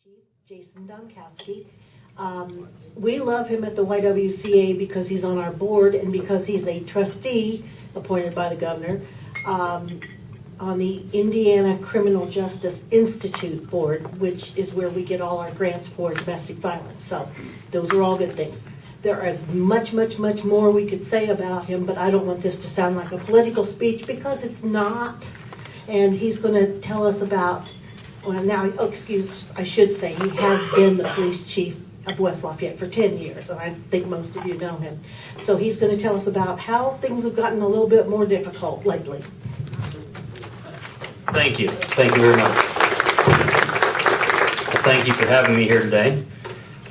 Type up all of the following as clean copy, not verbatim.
Chief, Jason Dombkowski. We love him at the YWCA because he's on our board and because he's a trustee appointed by the governor on the Indiana Criminal Justice Institute board, which is where we get all our grants for domestic violence. So those are all good things. There is much, much, much more we could say about him, but I don't want this to sound like a political speech because it's not. And he's going to tell us about, well, now, I should say, he has been the police chief of West Lafayette for 10 years, and I think most of you know him. So he's going to tell us about how things have gotten a little bit more difficult lately. Thank you. Thank you very much. Thank you for having me here today.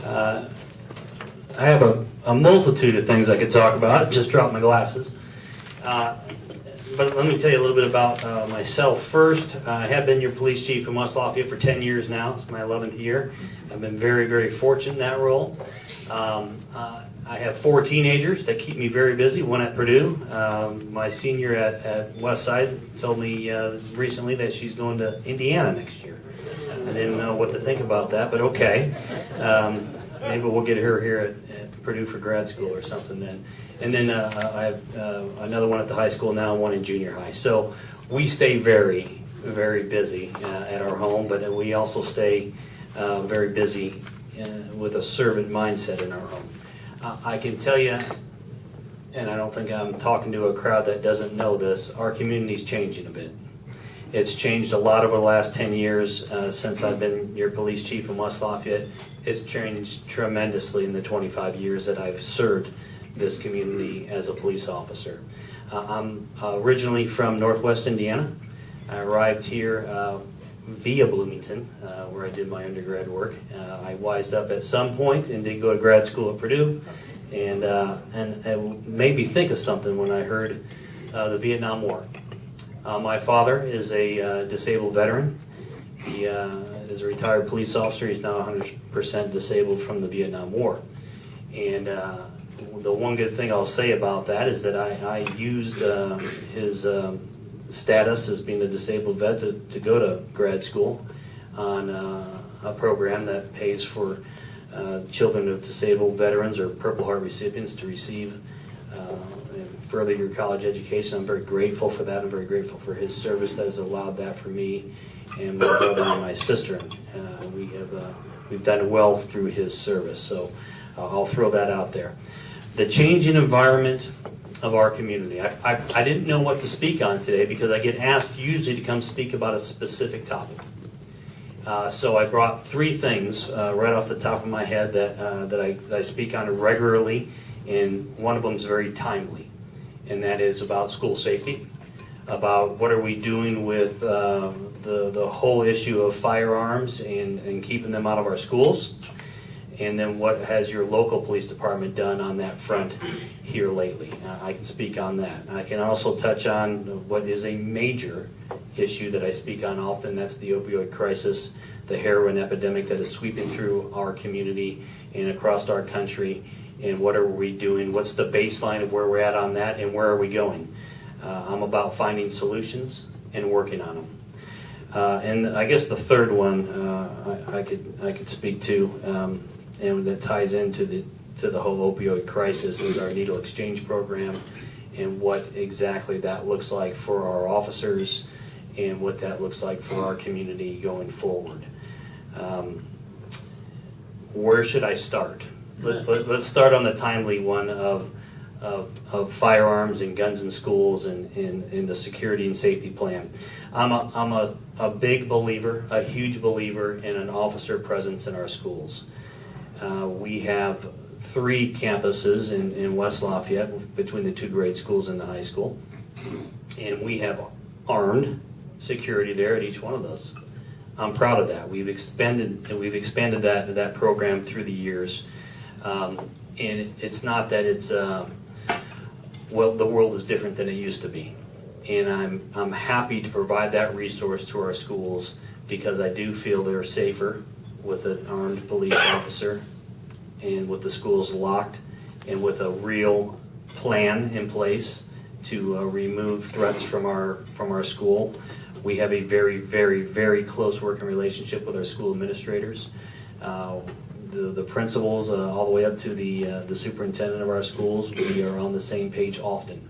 I have a multitude of things I could talk about. I just dropped my glasses. But let me tell you a little bit about myself first. I have been your police chief in West Lafayette for 10 years now. It's my 11th year. I've been very, very fortunate in that role. I have 4 teenagers that keep me very busy, one at Purdue. My senior at Westside told me recently that she's going to Indiana next year. I didn't know what to think about that, but okay. Maybe we'll get her here at Purdue for grad school or something then. And then I have another one at the high school now, one in junior high. So we stay very, very busy at our home, but we also stay very busy with a servant mindset in our home. I can tell you, and I don't think I'm talking to a crowd that doesn't know this, our community's changing a bit. It's changed a lot over the last 10 years since I've been your police chief in West Lafayette. It's changed tremendously in the 25 years that I've served this community as a police officer. I'm originally from Northwest Indiana. I arrived here via Bloomington, where I did my undergrad work. I wised up at some point and did go to grad school at Purdue, and it made me think of something when I heard the Vietnam War. My father is a disabled veteran. He is a retired police officer. He's now 100% disabled from the Vietnam War. And the one good thing I'll say about that is that I used his status as being a disabled vet to go to grad school on a program that pays for children of disabled veterans or Purple Heart recipients to receive and further your college education. I'm very grateful for that. I'm very grateful for his service that has allowed that for me and my brother and my sister. We've done well through his service, so I'll throw that out there. The changing environment of our community. I didn't know what to speak on today because I get asked usually to come speak about a specific topic. So I brought 3 things right off the top of my head that I speak on regularly, and one of them is very timely, and that is about school safety, about what are we doing with the whole issue of firearms and keeping them out of our schools, and then what has your local police department done on that front here lately. I can speak on that. I can also touch on what is a major issue that I speak on often. That's the opioid crisis, the heroin epidemic that is sweeping through our community and across our country, and what are we doing, what's the baseline of where we're at on that, and where are we going. I'm about finding solutions and working on them. And I guess the third one I could speak to, and that ties into the whole opioid crisis, is our needle exchange program and what exactly that looks like for our officers and what that looks like for our community going forward. Where should I start? Let's start on the timely one of firearms and guns in schools and the security and safety plan. I'm a big believer, a huge believer in an officer presence in our schools. We have 3 campuses in West Lafayette between the 2 grade schools and the high school, and we have armed security there at each one of those. I'm proud of that. We've expanded that program through the years, and it's not that it's well, the world is different than it used to be, and I'm happy to provide that resource to our schools because I do feel they're safer with an armed police officer and with the schools locked and with a real plan in place to remove threats from our school. We have a very, very, very close working relationship with our school administrators. The principals, all the way up to the superintendent of our schools, we are on the same page often.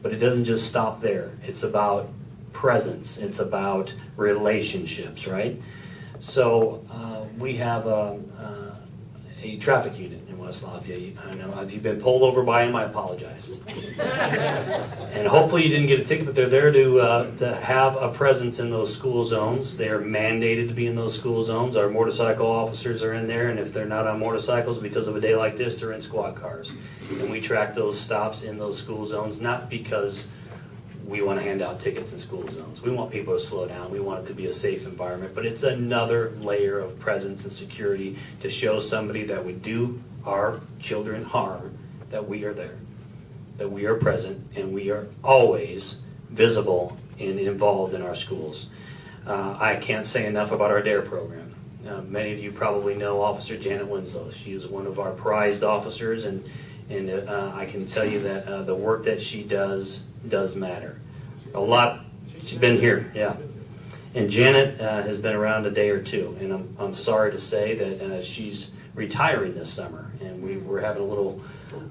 But it doesn't just stop there. It's about presence. It's about relationships, right? So we have a traffic unit in West Lafayette. I know if you've been pulled over by them, I apologize. And hopefully you didn't get a ticket, but they're there to have a presence in those school zones. They are mandated to be in those school zones. Our motorcycle officers are in there, and if they're not on motorcycles because of a day like this, they're in squad cars. And we track those stops in those school zones, not because we want to hand out tickets in school zones. We want people to slow down. We want it to be a safe environment, but it's another layer of presence and security to show somebody that we do our children harm, that we are there, that we are present, and we are always visible and involved in our schools. I can't say enough about our DARE program. Many of you probably know Officer Janet Winslow. She is one of our prized officers, and I can tell you that the work that she does matter. A lot. She's been here, yeah. And Janet has been around a day or two, and I'm sorry to say that she's retiring this summer, and we're having a little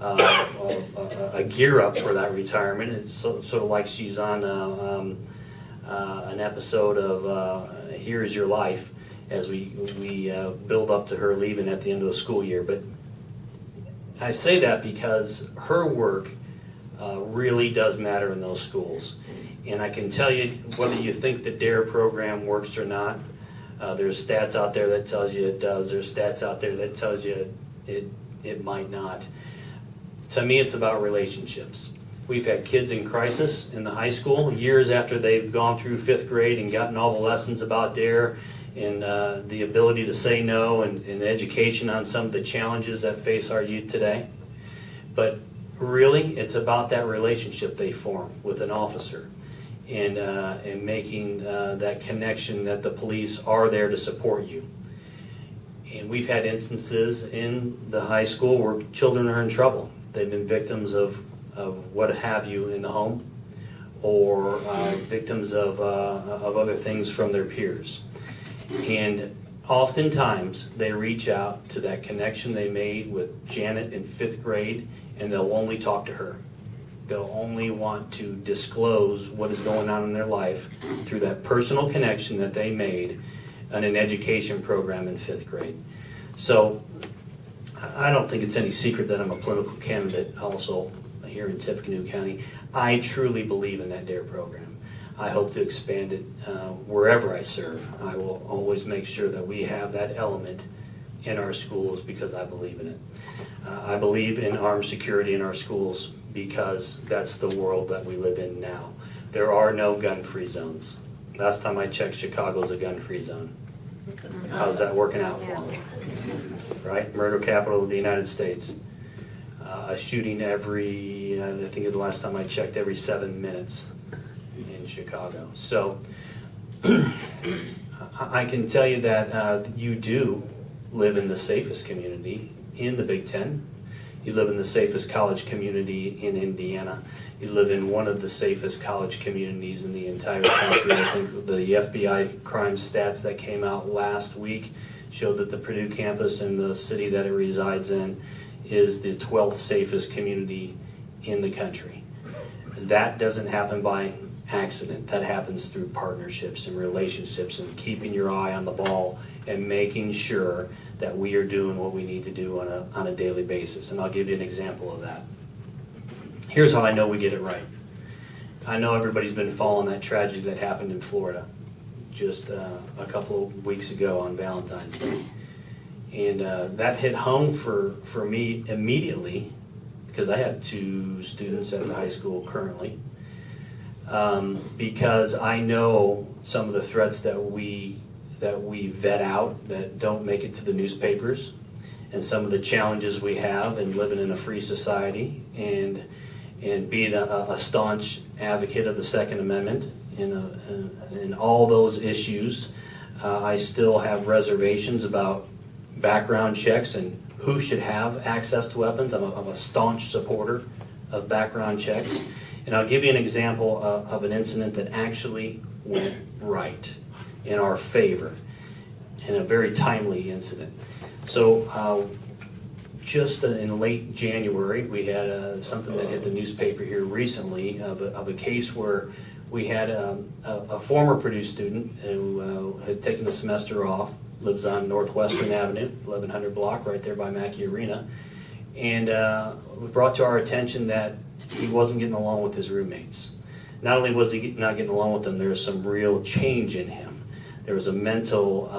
a gear up for that retirement. It's sort of like she's on an episode of Here's Your Life as we build up to her leaving at the end of the school year. But I say that because her work really does matter in those schools. And I can tell you, whether you think the DARE program works or not, there's stats out there that tells you it does. There's stats out there that tells you it might not. To me, it's about relationships. We've had kids in crisis in the high school years after they've gone through 5th grade and gotten all the lessons about DARE and the ability to say no and education on some of the challenges that face our youth today. But really, it's about that relationship they form with an officer and making that connection that the police are there to support you. And we've had instances in the high school where children are in trouble. They've been victims of what have you in the home, or victims of other things from their peers. And oftentimes they reach out to that connection they made with Janet in 5th grade, and they'll only talk to her. They'll only want to disclose what is going on in their life through that personal connection that they made in an education program in 5th grade. So I don't think it's any secret that I'm a political candidate also here in Tippecanoe County. I truly believe in that DARE program. I hope to expand it wherever I serve. I will always make sure that we have that element in our schools because I believe in it. I believe in armed security in our schools because that's the world that we live in now. There are no gun-free zones. Last time I checked, Chicago's a gun-free zone. How's that working out for them? Right? Murder capital of the United States. A shooting every, I think the last time I checked, every 7 minutes in Chicago. So I can tell you that you do live in the safest community in the Big Ten. You live in the safest college community in Indiana. You live in one of the safest college communities in the entire country. I think the FBI crime stats that came out last week showed that the Purdue campus and the city that it resides in is the 12th safest community in the country. That doesn't happen by accident. That happens through partnerships and relationships and keeping your eye on the ball and making sure that we are doing what we need to do on a daily basis. And I'll give you an example of that. Here's how I know we get it right. I know everybody's been following that tragedy that happened in Florida just a couple of weeks ago on Valentine's Day. And that hit home for me immediately because I have 2 students at the high school currently. Because I know some of the threats that we vet out that don't make it to the newspapers, and some of the challenges we have in living in a free society and being a staunch advocate of the Second Amendment and all those issues. I still have reservations about background checks and who should have access to weapons. I'm a staunch supporter of background checks. And I'll give you an example of an incident that actually went right, in our favor, in a very timely incident. So just in late January, we had something that hit the newspaper here recently of a case where we had a former Purdue student who had taken a semester off, lives on Northwestern Avenue, 1100 block, right there by Mackey Arena. And it was brought to our attention that he wasn't getting along with his roommates. Not only was he not getting along with them, there was some real change in him. There was a mental,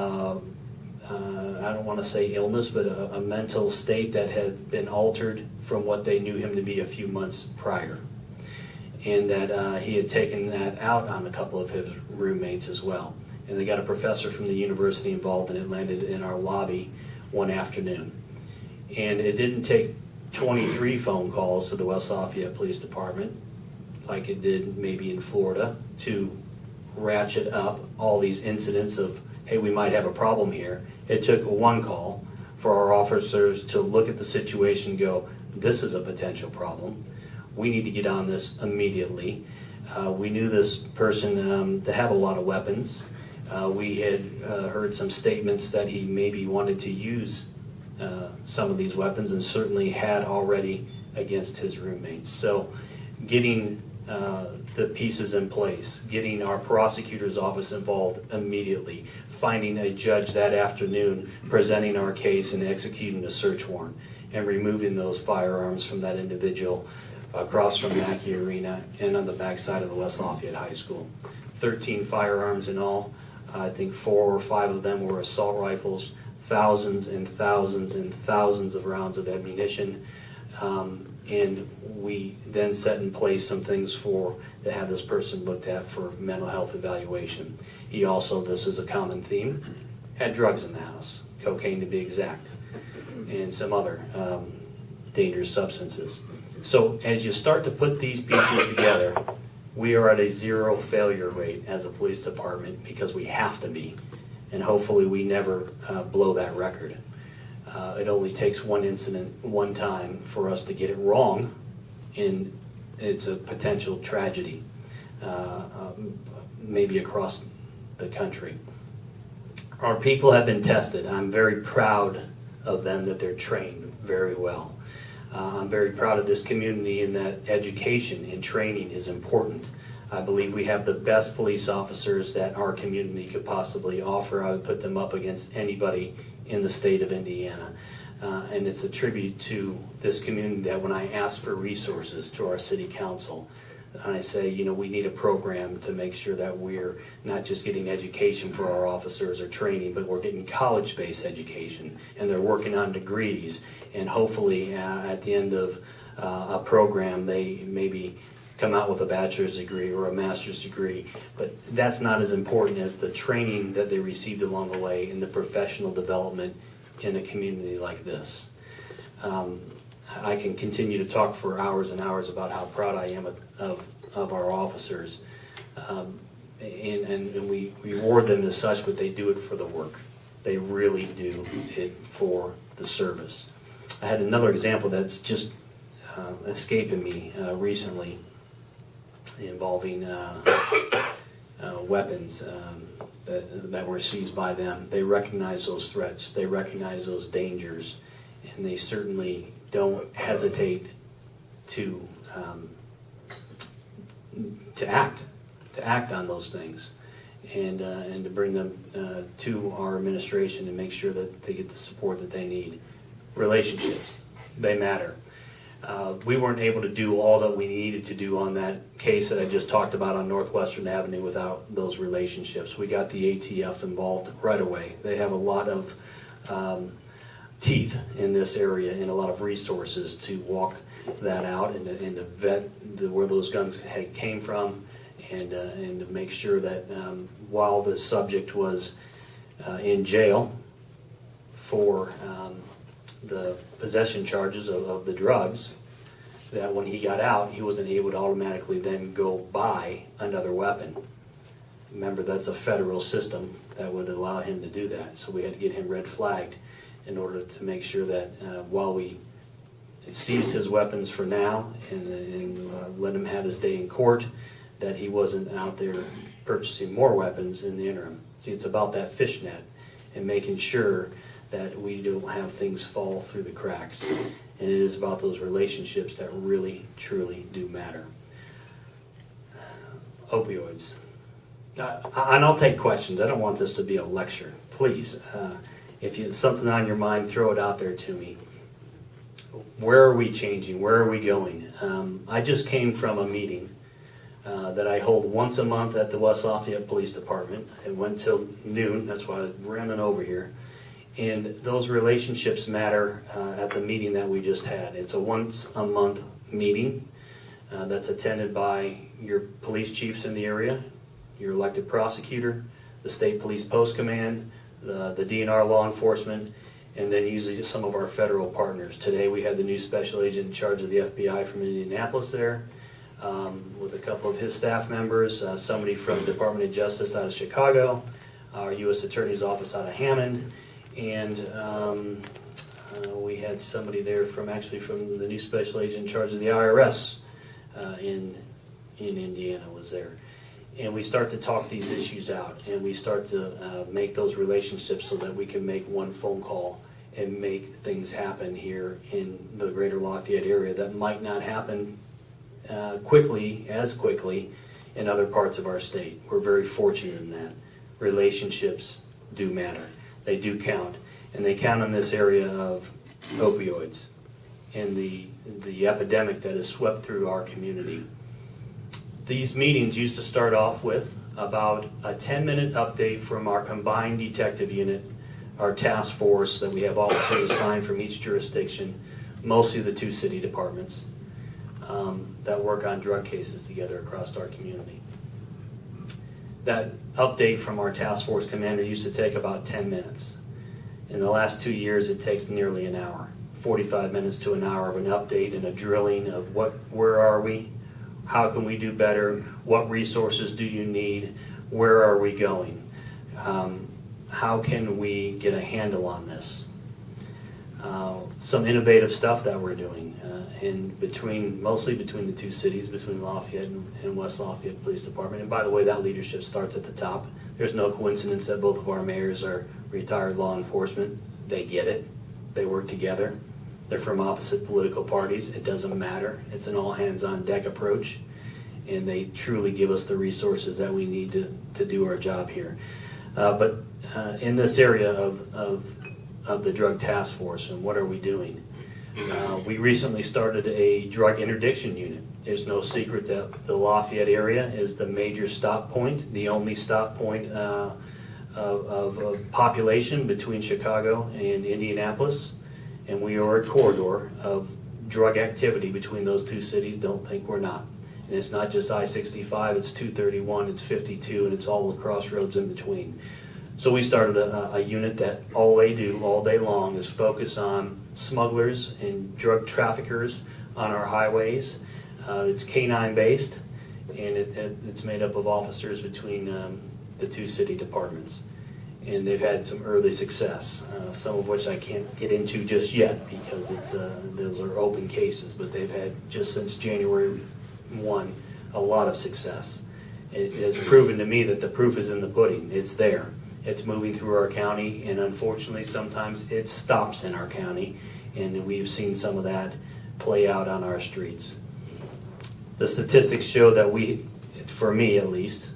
I don't want to say illness, but a mental state that had been altered from what they knew him to be a few months prior. And that he had taken that out on a couple of his roommates as well. And they got a professor from the university involved, and it landed in our lobby one afternoon. And it didn't take 23 phone calls to the West Lafayette Police Department, like it did maybe in Florida, to ratchet up all these incidents of, hey, we might have a problem here. It took one call for our officers to look at the situation and go, this is a potential problem. We need to get on this immediately. We knew this person to have a lot of weapons. We had heard some statements that he maybe wanted to use some of these weapons, and certainly had already against his roommates. So getting the pieces in place, getting our prosecutor's office involved immediately, finding a judge that afternoon, presenting our case and executing a search warrant, and removing those firearms from that individual across from Mackey Arena and on the backside of the West Lafayette High School. 13 firearms in all. I think 4 or 5 of them were assault rifles, thousands and thousands and thousands of rounds of ammunition. And we then set in place some things to have this person looked at for mental health evaluation. He also, this is a common theme, had drugs in the house, cocaine to be exact, and some other dangerous substances. So as you start to put these pieces together, we are at a 0 failure rate as a police department, because we have to be. And hopefully we never blow that record. It only takes one incident, one time, for us to get it wrong, and it's a potential tragedy, maybe across the country. Our people have been tested. I'm very proud of them that they're trained very well. I'm very proud of this community in that education and training is important. I believe we have the best police officers that our community could possibly offer. I would put them up against anybody in the state of Indiana. And it's a tribute to this community that when I ask for resources to our city council, and I say, you know, we need a program to make sure that we're not just getting education for our officers or training, but we're getting college-based education, and they're working on degrees, and hopefully at the end of a program they maybe come out with a bachelor's degree or a master's degree. But that's not as important as the training that they received along the way and the professional development in a community like this. I can continue to talk for hours and hours about how proud I am of our officers, and we reward them as such, but they do it for the work. They really do it for the service. I had another example that's just escaping me recently, involving weapons that were seized by them. They recognize those threats, they recognize those dangers, and they certainly don't hesitate to act on those things, and to bring them to our administration and make sure that they get the support that they need. Relationships, they matter. We weren't able to do all that we needed to do on that case that I just talked about on Northwestern Avenue without those relationships. We got the ATF involved right away. They have a lot of teeth in this area and a lot of resources to walk that out and to vet where those guns came from, and to make sure that while the subject was in jail for the possession charges of the drugs, that when he got out, he wasn't able to automatically then go buy another weapon. Remember, that's a federal system that would allow him to do that. So we had to get him red flagged in order to make sure that while we seized his weapons for now and let him have his day in court, that he wasn't out there purchasing more weapons in the interim. See, it's about that fishnet and making sure that we don't have things fall through the cracks. And it is about those relationships that really, truly do matter. Opioids. And I'll take questions. I don't want this to be a lecture. Please, if you something on your mind, throw it out there to me. Where are we changing? Where are we going? I just came from a meeting that I hold once a month at the West Lafayette Police Department. It went till noon. That's why I was running over here. And those relationships matter at the meeting that we just had. It's a once a month meeting that's attended by your police chiefs in the area, your elected prosecutor, the state police post command, the DNR law enforcement, and then usually just some of our federal partners. Today we had the new special agent in charge of the FBI from Indianapolis there, with a couple of his staff members, somebody from the Department of Justice out of Chicago, our U.S. Attorney's Office out of Hammond, and we had somebody there from the new special agent in charge of the IRS in Indiana was there. And we start to talk these issues out, and we start to make those relationships so that we can make one phone call and make things happen here in the greater Lafayette area that might not happen quickly in other parts of our state. We're very fortunate in that. Relationships do matter. They do count. And they count in this area of opioids and the epidemic that has swept through our community. These meetings used to start off with about a 10-minute update from our combined detective unit, our task force that we have officers assigned from each jurisdiction, mostly the two city departments, that work on drug cases together across our community. That update from our task force commander used to take about 10 minutes. In the last 2 years, it takes nearly an hour, 45 minutes to an hour of an update and a drilling of where are we, how can we do better, what resources do you need, where are we going, how can we get a handle on this. Some innovative stuff that we're doing mostly between the two cities, between Lafayette and West Lafayette Police Department. And by the way, that leadership starts at the top. There's no coincidence that both of our mayors are retired law enforcement. They get it. They work together. They're from opposite political parties. It doesn't matter. It's an all-hands-on-deck approach, and they truly give us the resources that we need to do our job here. But in this area of the drug task force, and what are we doing? We recently started a drug interdiction unit. There's no secret that the Lafayette area is the major stop point, the only stop point of population between Chicago and Indianapolis, and we are a corridor of drug activity between those two cities. Don't think we're not. And it's not just I-65, it's 231, it's 52, and it's all the crossroads in between. So we started a unit that all they do all day long is focus on smugglers and drug traffickers on our highways. It's canine based, and it's made up of officers between the two city departments. And they've had some early success, some of which I can't get into just yet because those are open cases, but they've had, just since January 1, a lot of success. It has proven to me that the proof is in the pudding. It's there. It's moving through our county, and unfortunately sometimes it stops in our county, and we've seen some of that play out on our streets. The statistics show that for me at least,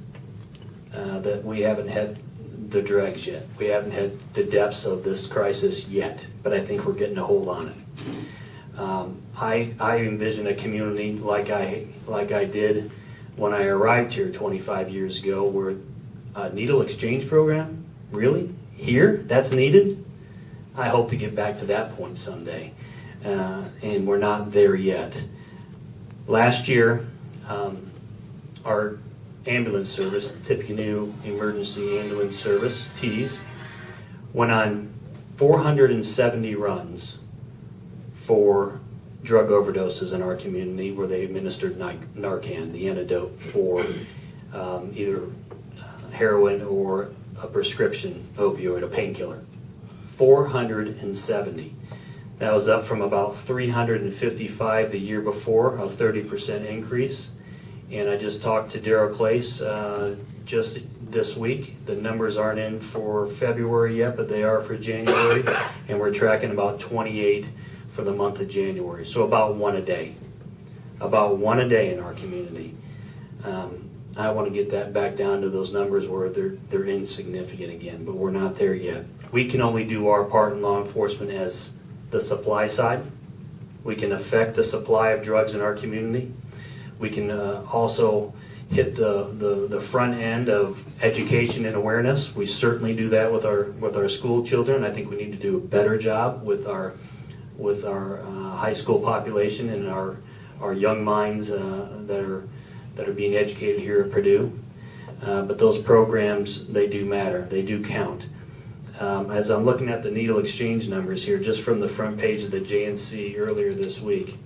that we haven't had the dregs yet. We haven't had the depths of this crisis yet, but I think we're getting a hold on it. I envision a community like I did when I arrived here 25 years ago, where a needle exchange program, really? Here? That's needed? I hope to get back to that point someday, and we're not there yet. Last year, our ambulance service, Tippecanoe Emergency Ambulance Service, TEAS, went on 470 runs for drug overdoses in our community where they administered Narcan, the antidote for either heroin or a prescription opioid, a painkiller. 470. That was up from about 355 the year before, a 30% increase. And I just talked to Daryl Clace just this week. The numbers aren't in for February yet, but they are for January, and we're tracking about 28 for the month of January. So about one a day. About one a day in our community. I want to get that back down to those numbers where they're insignificant again, but we're not there yet. We can only do our part in law enforcement as the supply side. We can affect the supply of drugs in our community. We can also hit the front end of education and awareness. We certainly do that with our school children. I think we need to do a better job with our high school population and our young minds that are being educated here at Purdue. But those programs, they do matter. They do count. As I'm looking at the needle exchange numbers here, just from the front page of the JNC earlier this week,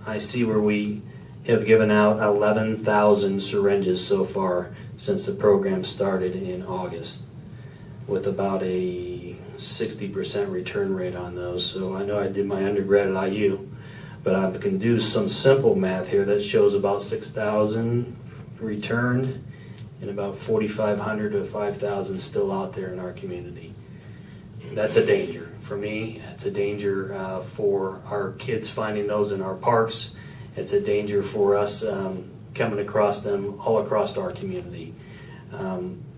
I see where we have given out 11,000 syringes so far since the program started in August, with about a 60% return rate on those. So I know I did my undergrad at IU, but I can do some simple math here that shows about 6,000 returned and about 4,500 to 5,000 still out there in our community. That's a danger for me. It's a danger for our kids finding those in our parks. It's a danger for us coming across them all across our community.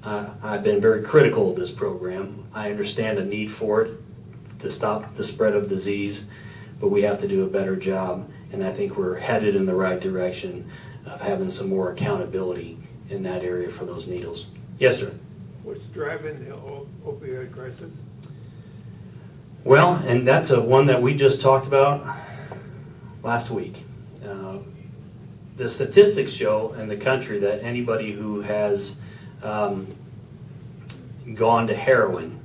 I've been very critical of this program. I understand a need for it to stop the spread of disease, but we have to do a better job, and I think we're headed in the right direction of having some more accountability in that area for those needles. Yes, sir. What's driving the opioid crisis? Well, and that's one that we just talked about last week. The statistics show in the country that anybody who has gone to heroin,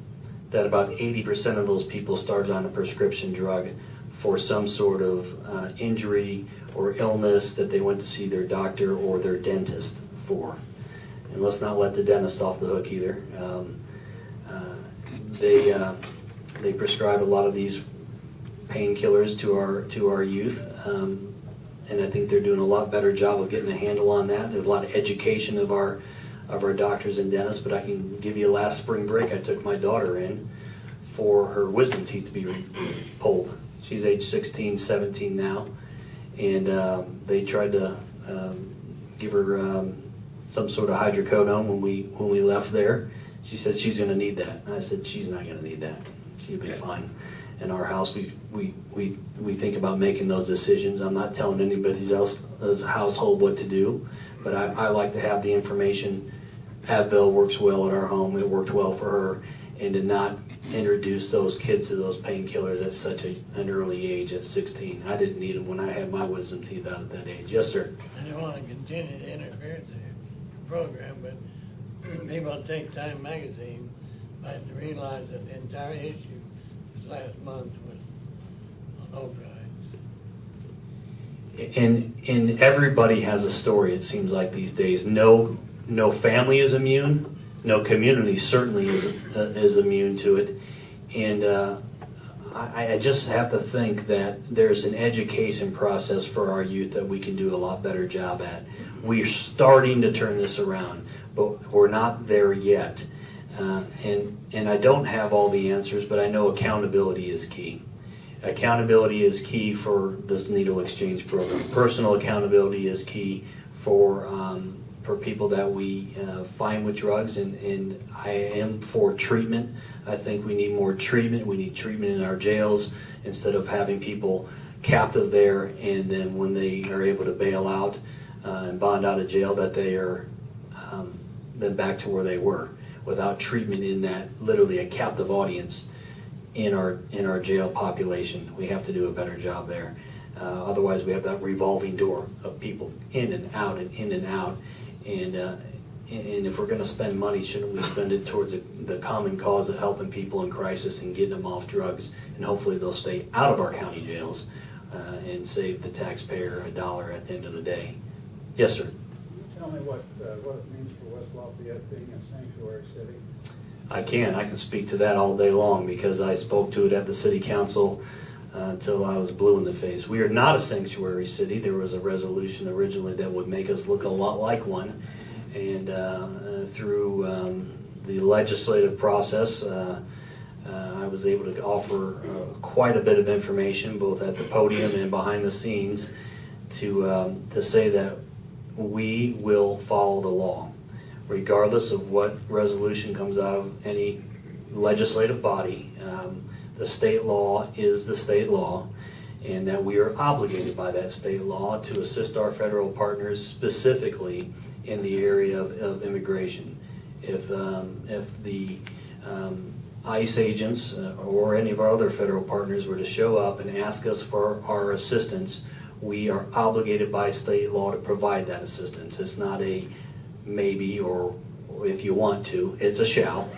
that about 80% of those people started on a prescription drug for some sort of injury or illness that they went to see their doctor or their dentist for. And let's not let the dentist off the hook either. They prescribe a lot of these painkillers to our youth, and I think they're doing a lot better job of getting a handle on that. There's a lot of education of our doctors and dentists, but I can give you last spring break, I took my daughter in for her wisdom teeth to be pulled. She's age 16, 17 now, and they tried to give her some sort of hydrocodone when we left there. She said she's going to need that. And I said she's not going to need that. She'll be fine. In our house, we think about making those decisions. I'm not telling anybody else's household what to do, but I like to have the information. Advil works well at our home. It worked well for her, and to not introduce those kids to those painkillers at such an early age, at 16. I didn't need them when I had my wisdom teeth out at that age. Yes, sir. I don't want to continue to interfere with the program, but maybe I'll take Time Magazine. I had to realize that the entire issue this last month was on opioids. And everybody has a story, it seems like these days. No family is immune. No community certainly is immune to it. And I just have to think that there's an education process for our youth that we can do a lot better job at. We're starting to turn this around, but we're not there yet. And I don't have all the answers, but I know accountability is key. Accountability is key for this needle exchange program. Personal accountability is key for people that we find with drugs, and I am for treatment. I think we need more treatment. We need treatment in our jails instead of having people captive there, and then when they are able to bail out and bond out of jail, that they are then back to where they were, without treatment in that literally a captive audience in our jail population. We have to do a better job there. Otherwise, we have that revolving door of people in and out and in and out. And if we're going to spend money, shouldn't we spend it towards the common cause of helping people in crisis and getting them off drugs? And hopefully they'll stay out of our county jails and save the taxpayer $1 at the end of the day. Yes, sir. Tell me what it means for West Lafayette being a sanctuary city. I can speak to that all day long because I spoke to it at the city council until I was blue in the face. We are not a sanctuary city. There was a resolution originally that would make us look a lot like one, And through the legislative process, I was able to offer quite a bit of information, both at the podium and behind the scenes, to say that we will follow the law, regardless of what resolution comes out of any legislative body. The state law is the state law, and that we are obligated by that state law to assist our federal partners specifically in the area of immigration. If the ICE agents or any of our other federal partners were to show up and ask us for our assistance, we are obligated by state law to provide that assistance. It's not a maybe or if you want to, it's a shall.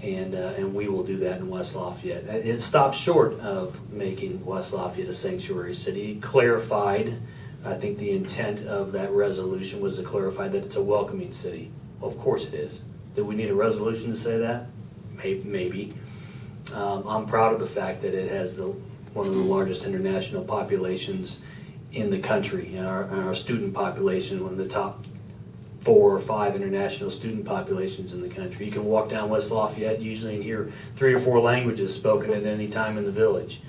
And we will do that in West Lafayette. It stopped short of making West Lafayette a sanctuary city. It clarified, I think the intent of that resolution was to clarify that it's a welcoming city. Well, of course it is. Do we need a resolution to say that? Maybe. I'm proud of the fact that it has one of the largest international populations in the country, and our student population, one of the top 4 or 5 international student populations in the country. You can walk down West Lafayette usually and hear 3 or 4 languages spoken at any time in the village.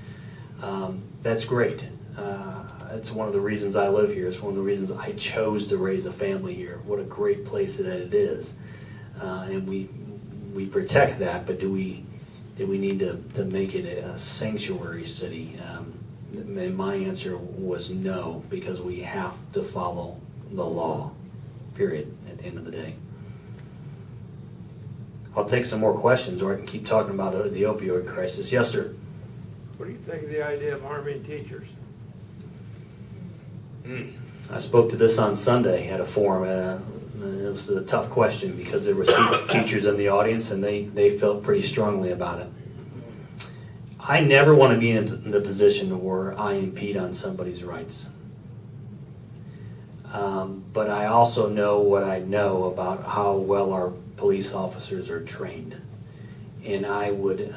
That's great. It's one of the reasons I live here. It's one of the reasons I chose to raise a family here. What a great place that it is. And we protect that, but do we need to make it a sanctuary city? And my answer was no, because we have to follow the law, period, at the end of the day. I'll take some more questions, or I can keep talking about the opioid crisis. Yes, sir. What do you think of the idea of arming teachers? I spoke to this on Sunday at a forum. It was a tough question because there were teachers in the audience, and they felt pretty strongly about it. I never want to be in the position where I impede on somebody's rights. But I also know what I know about how well our police officers are trained. And I would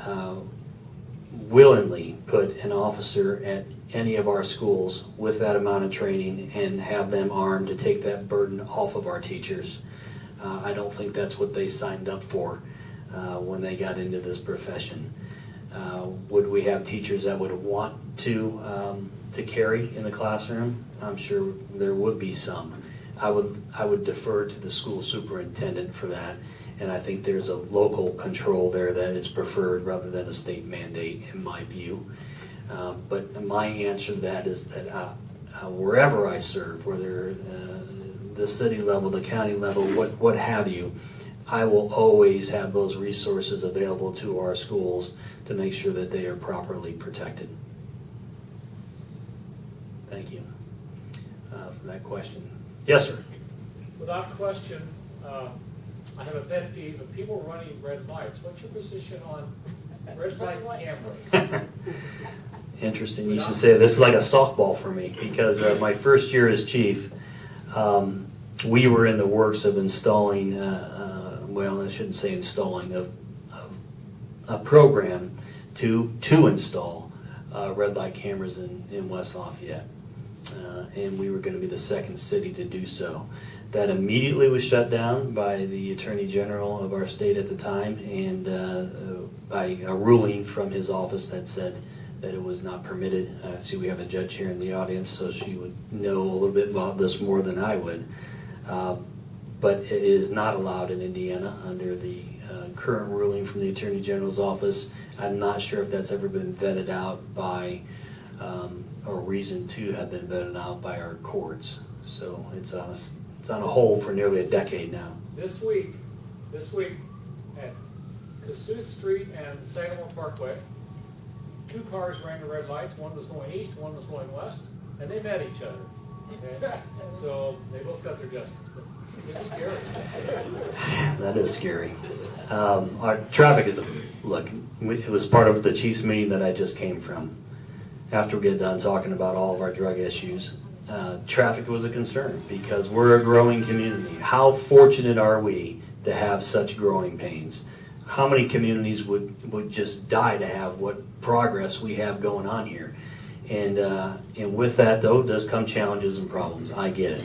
willingly put an officer at any of our schools with that amount of training and have them armed to take that burden off of our teachers. I don't think that's what they signed up for when they got into this profession. Would we have teachers that would want to carry in the classroom? I'm sure there would be some. I would defer to the school superintendent for that, and I think there's a local control there that is preferred rather than a state mandate, in my view. But my answer to that is that wherever I serve, whether the city level, the county level, what have you, I will always have those resources available to our schools to make sure that they are properly protected. Thank you for that question. Yes, sir. Without question, I have a pet peeve of people running red lights. What's your position on red light cameras? Interesting. You should say this is like a softball for me, because my first year as chief, we were in the works of installing, well, I shouldn't say installing, of a program to install red light cameras in West Lafayette. And we were going to be the second city to do so. That immediately was shut down by the Attorney General of our state at the time, and by a ruling from his office that said that it was not permitted. See, we have a judge here in the audience, so she would know a little bit about this more than I would. But it is not allowed in Indiana under the current ruling from the Attorney General's office. I'm not sure if that's ever been vetted out by, or reason to have been vetted out by our courts. So it's on a hold for nearly a decade now. This week at Cassuth Street and Sagamore Parkway, 2 cars ran the red lights. One was going east, one was going west, and they met each other. Okay? So they both got their justice. It's scary. That is scary. Our traffic is, look, it was part of the chief's meeting that I just came from. After we get done talking about all of our drug issues, traffic was a concern because we're a growing community. How fortunate are we to have such growing pains? How many communities would just die to have what progress we have going on here? And with that, though, does come challenges and problems. I get it.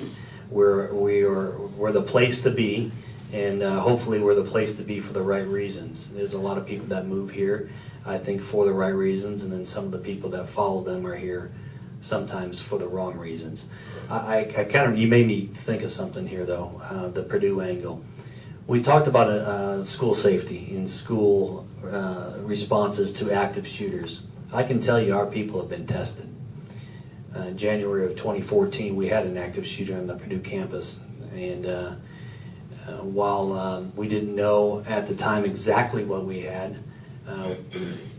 we're the place to be, and hopefully we're the place to be for the right reasons. There's a lot of people that move here, I think, for the right reasons, and then some of the people that follow them are here sometimes for the wrong reasons. I kind of, you made me think of something here though, the Purdue angle. We talked about school safety and school responses to active shooters. I can tell you our people have been tested. In January of 2014, we had an active shooter on the Purdue campus, and while we didn't know at the time exactly what we had,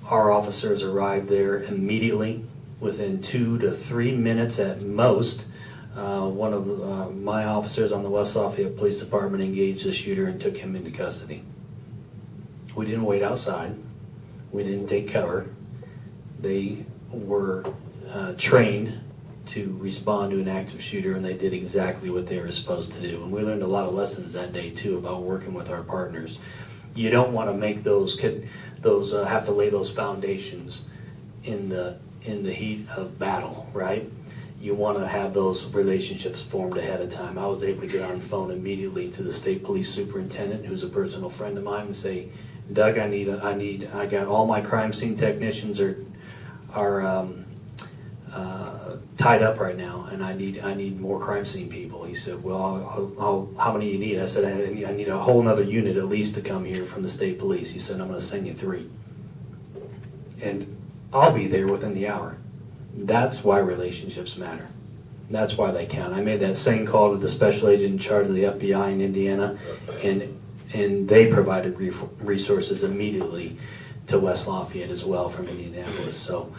our officers arrived there immediately. Within 2 to 3 minutes at most, one of my officers on the West Lafayette Police Department engaged the shooter and took him into custody. We didn't wait outside. We didn't take cover. They were trained to respond to an active shooter, and they did exactly what they were supposed to do. And we learned a lot of lessons that day too about working with our partners. You don't want to make those have to lay those foundations in the heat of battle, right? You want to have those relationships formed ahead of time. I was able to get on the phone immediately to the state police superintendent, who's a personal friend of mine, and say, Doug, I got all my crime scene technicians are tied up right now, and I need more crime scene people. He said, well, how many do you need? I said, I need a whole nother unit at least to come here from the state police. He said, I'm going to send you 3. And I'll be there within the hour. That's why relationships matter. That's why they count. I made that same call to the special agent in charge of the FBI in Indiana, and they provided resources immediately to West Lafayette as well from Indianapolis. So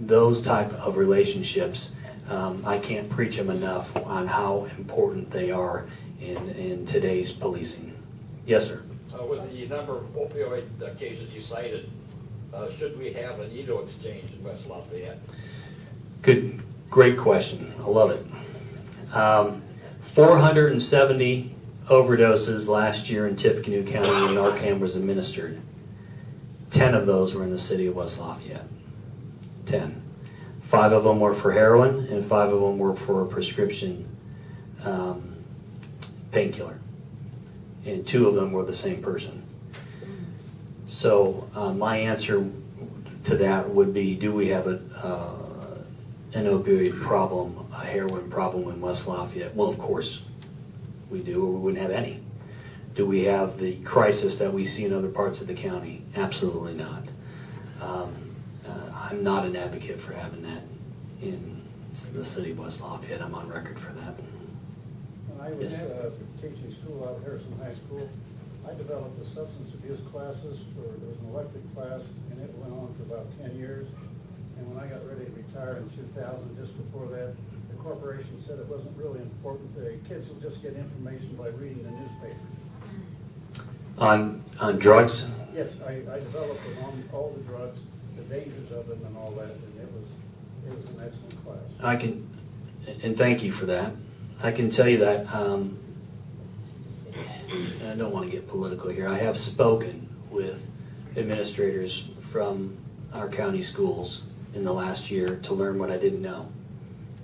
those type of relationships, I can't preach them enough on how important they are in today's policing. Yes, sir. With the number of opioid cases you cited, should we have an EDO exchange in West Lafayette? Great question. I love it. 470 overdoses last year in Tippecanoe County when Narcan was administered. 10 of those were in the city of West Lafayette. 10. 5 of them were for heroin, and 5 of them were for a prescription painkiller. And 2 of them were the same person. So my answer to that would be, do we have an opioid problem, a heroin problem in West Lafayette? Well, of course we do, or we wouldn't have any. Do we have the crisis that we see in other parts of the county? Absolutely not. I'm not an advocate for having that in the city of West Lafayette. I'm on record for that. When I was teaching school out at Harrison High School, I developed the substance abuse classes there was an elective class, and it went on for about 10 years. And when I got ready to retire in 2000, just before that, the corporation said it wasn't really important. The kids will just get information by reading the newspaper. On drugs? Yes, I developed them on all the drugs, the dangers of them and all that, and it was an excellent class. And thank you for that. I can tell you that, I don't want to get political here, I have spoken with administrators from our county schools in the last year to learn what I didn't know.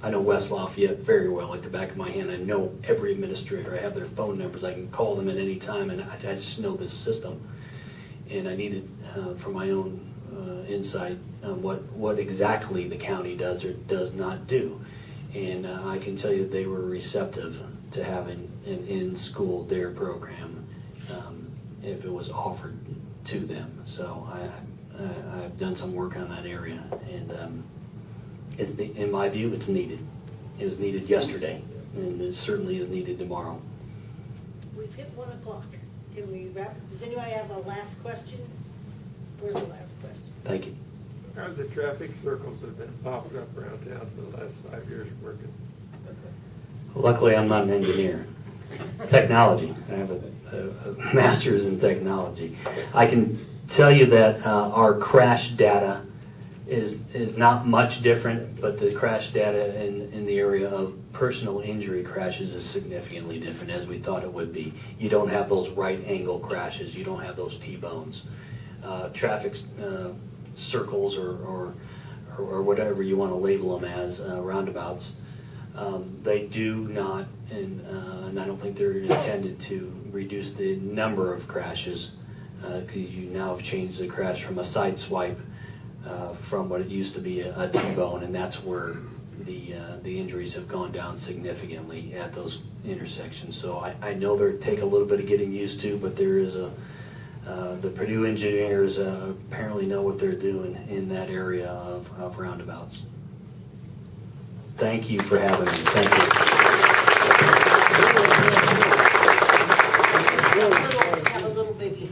I know West Lafayette very well, like the back of my hand. I know every administrator. I have their phone numbers. I can call them at any time, and I just know this system. And I needed, for my own insight, what exactly the county does or does not do. And I can tell you that they were receptive to having an in-school DARE program if it was offered to them. So I've done some work on that area, and in my view, it's needed. It was needed yesterday, and it certainly is needed tomorrow. We've hit 1 o'clock. Can we wrap? Does anybody have a last question? Where's the last question? Thank you. How are the traffic circles that have been popping up around town for the last 5 years working? Luckily, I'm not an engineer. Technology. I have a master's in technology. I can tell you that our crash data is not much different, but the crash data in the area of personal injury crashes is significantly different, as we thought it would be. You don't have those right angle crashes. You don't have those T-bones. Traffic circles or whatever you want to label them as, roundabouts, They do not, and I don't think they're intended to reduce the number of crashes, because you now have changed the crash from a side swipe from what it used to be a T-bone, and that's where the injuries have gone down significantly at those intersections. So I know they take a little bit of getting used to, but there is the Purdue engineers apparently know what they're doing in that area of roundabouts. Thank you for having me. Thank you. Have a little baby.